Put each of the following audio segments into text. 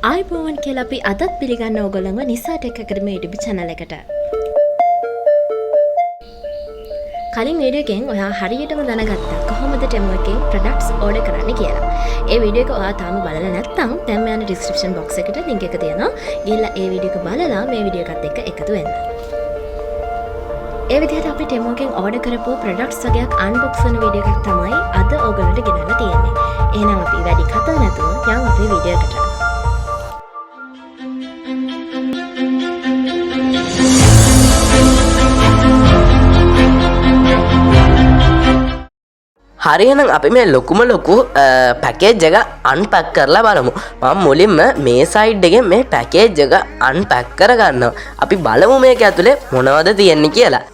ආයිබෝවන් කියලා අපි අදත් පිළිගන්න ඕගොල්ලන්ව නිසා ටෙක් ඇකඩමි YouTube channel එකට. කලින් වීඩියෝ එකෙන් ඔයා හරියටම දැනගත්තා කොහොමද Temu එකෙන් products order කරන්න කියලා. ඒ වීඩියෝ එක ඔයා තාම බලලා නැත්නම් දැන් මේ යන description box එකට link එක තියෙනවා. ගිහලා ඒ වීඩියෝ එක බලලා මේ වීඩියෝ එකත් එක්ක එකතු වෙන්න. ඒ විදිහට අපි Temu එකෙන් order කරපු products වගේක් unbox කරන වීඩියෝ එකක් තමයි අද ඔයගොල්ලන්ට ගෙනල්ලා තියෙන්නේ. එහෙනම් අපි වැඩි කතා නැතුව යමු අපේ වීඩියෝ එකට. හරියනම් අපි මේ ලොකුම පැකේජ් එක අන්පැක් කරලා බලමු. මම මුලින්ම මේ සයිඩ් එකෙන් මේ පැකේජ් එක අන්පැක් කරගන්නවා. අපි බලමු මේක ඇතුලේ මොනවද තියෙන්නේ කියලා.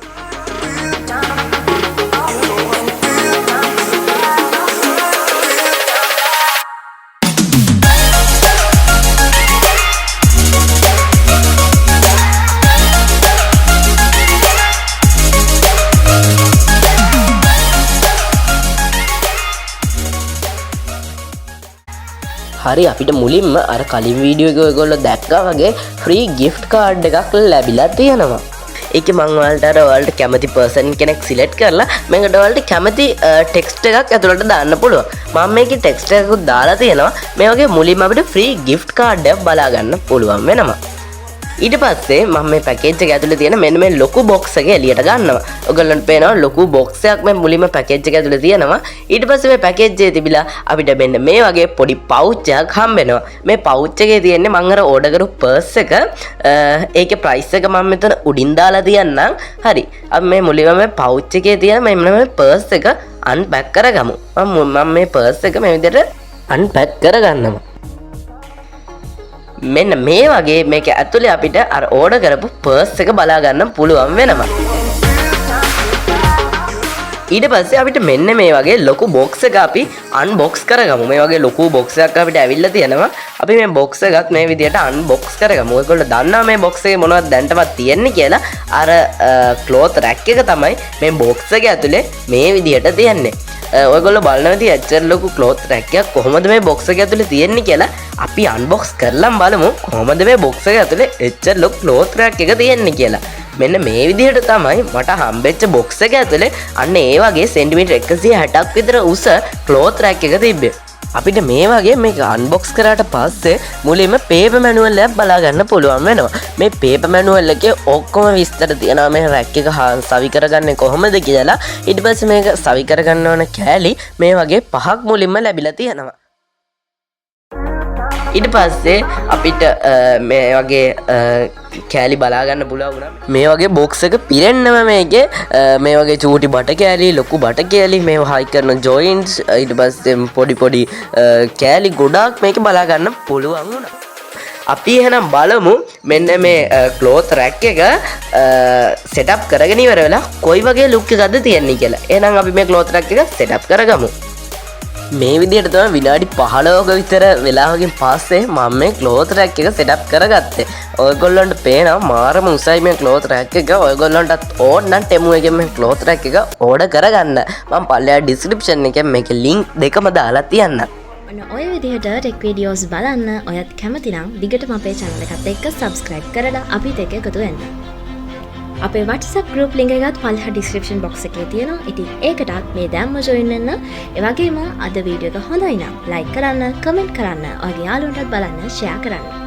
හරි අපිට මුලින්ම අර කලින් වීඩියෝ එක ඔයගොල්ලෝ දැක්කා වගේ ෆ්‍රී gift card එකක් ලැබිලා තියෙනවා. ඒකේ මම ඔයාලට අර ඔයාලට කැමති පර්සන් කෙනෙක් සිලෙක්ට් කරලා මේකට ඔයාලට කැමති ටෙක්ස්ට් එකක් ඇතුළට දාන්න පුළුවන්. මම මේකේ ටෙක්ස්ට් එකකුත් දාලා තියෙනවා. මේ වගේ මුලින්ම අපිට ෆ්‍රී gift card එකක් බලා ගන්න පුළුවන් වෙනවා. ඊට පස්සේ මම මේ පැකේජ් එක ඇතුලේ තියෙන මෙන්න මේ ලොකු බොක්ස් එක එළියට ගන්නවා. ඔයගොල්ලන්ට පේනවා ලොකු බොක්ස් එකක් මේ මුලින්ම පැකේජ් එක ඇතුලේ තියෙනවා. ඊට පස්සේ මේ පැකේජ් එකේ තිබිලා අපිට මෙන්න මේ වගේ පොඩි පවුච් එකක් හම්බෙනවා. මේ පවුච් එකේ තියෙන්නේ මම අර ඕඩර් කරපු පර්ස් එක. ඒකේ ප්‍රයිස් එක මම මෙතන උඩින් දාලා තියන්නම්. හරි. අපි මේ මුලින්ම මේ පවුච් එකේ තියෙන මෙන්න මේ පර්ස් එක අන්පැක් කරගමු. මම මේ පර්ස් එක මේ විදිහට අන්පැක් කරගන්නවා. මෙන්න මේ වගේ මේක ඇතුලේ අපිට අර ඕඩර් කරපු පර්ස් එක බලා ගන්න පුළුවන් වෙනවා. ඊට පස්සේ අපිට මෙන්න මේ වගේ ලොකු බොක්ස් එක අපි අන්බොක්ස් කරගමු. මේ වගේ ලොකු බොක්ස් එකක් අපිට ඇවිල්ලා තියෙනවා. අපි මේ බොක්ස් එකත් මේ විදිහට අන්බොක්ස් කරගමු. ඔයගොල්ලෝ දන්නවා මේ බොක්ස් එකේ මොනවද දැන්ටවත් තියෙන්නේ කියලා. අර ක්ලෝත් රැක් එක තමයි මේ බොක්ස් එක ඇතුලේ මේ විදිහට තියෙන්නේ. ඔයගොල්ලෝ බලනවා ඉතින් ඇත්තට ලොකු ක්ලෝත් රැක් එකක් කොහොමද මේ බොක්ස් එක ඇතුලේ තියෙන්නේ කියලා අපි අන්බොක්ස් කරලා බලමු කොහොමද මේ බොක්ස් එක ඇතුලේ එච්චර ලොකු ක්ලෝත් රැක් එක තියෙන්නේ කියලා. මෙන්න මේ විදිහට තමයි මට හම්බෙච්ච බොක්ස් එක ඇතුලේ අන්න ඒ වගේ සෙන්ටිමීටර් 160ක් විතර උස ක්ලෝත් රැක් එක තිබ්බේ. අපිට මේ වගේ මේක අන්බොක්ස් කරාට පස්සේ මුලින්ම පේපර් මැනුවල් එකක් බලා ගන්න පුළුවන් වෙනවා. මේ පේපර් මැනුවල් එකේ ඔක්කොම විස්තර තියෙනවා මේ රැක් එක සවි කරගන්නේ කොහොමද කියලා. ඊට පස්සේ මේක සවි කරගන්න ඕන කෑලි මේ වගේ 5ක් මුලින්ම ලැබිලා තියෙනවා. ඊට පස්සේ අපිට මේ වගේ කෑලි බලාගන්න පුළුවන් වුණා. මේ වගේ බොක්ස් එක පිරෙන්නම මේකේ මේ වගේ චූටි බට කෑලි ලොකු බට කෑලි මේ හයි කරන ජොයින්ට්ස් ඊට පස්සේ පොඩි කෑලි ගොඩාක් මේක බලා ගන්න පුළුවන් වුණා. අපි එහෙනම් බලමු මෙන්න මේ ක්ලෝත් රැක් එක සෙටප් කරගෙන ඉවර වෙලා කොයි වගේ ලුක් එකක්ද තියෙන්නේ කියලා. එහෙනම් අපි මේ ක්ලෝත් රැක් එක සෙටප් කරගමු. මේ විදිහට තමයි විනාඩි 15ක විතර වෙලාවකින් පස්සේ මම මේ ක්ලෝත් රැක් එක සෙටප් කරගත්තේ. ඔයගොල්ලන්ට පේනවා මාරම උසයි මේ ක්ලෝත් රැක් එක. ඔයගොල්ලන්ටත් ඕන නම් Temu එකෙන් මේ ක්ලෝත් රැක් එක ඕඩර් කරගන්න. මම පල්ලෙහා ඩිස්ක්‍රිප්ෂන් එකෙන් මේකේ link දෙකම දාලා තියන්නම්. ඔන්න ඔය විදිහට ටෙක් වීඩියෝස් බලන්න ඔයත් කැමති නම් දිගටම අපේ channel එකත් එක්ක subscribe කරලා අපිත් එක්ක එකතු වෙන්න. අපේ WhatsApp group link එකත් පල්ලෙහා description box එකේ තියෙනවා. ඉතින් ඒකටත් මේ දැම්ම join වෙන්න. ඒ වගේම අද වීඩියෝ එක හොඳයි නම් like කරන්න, comment කරන්න, ඔයගේ යාළුවන්ටත් බලන්න share කරන්න.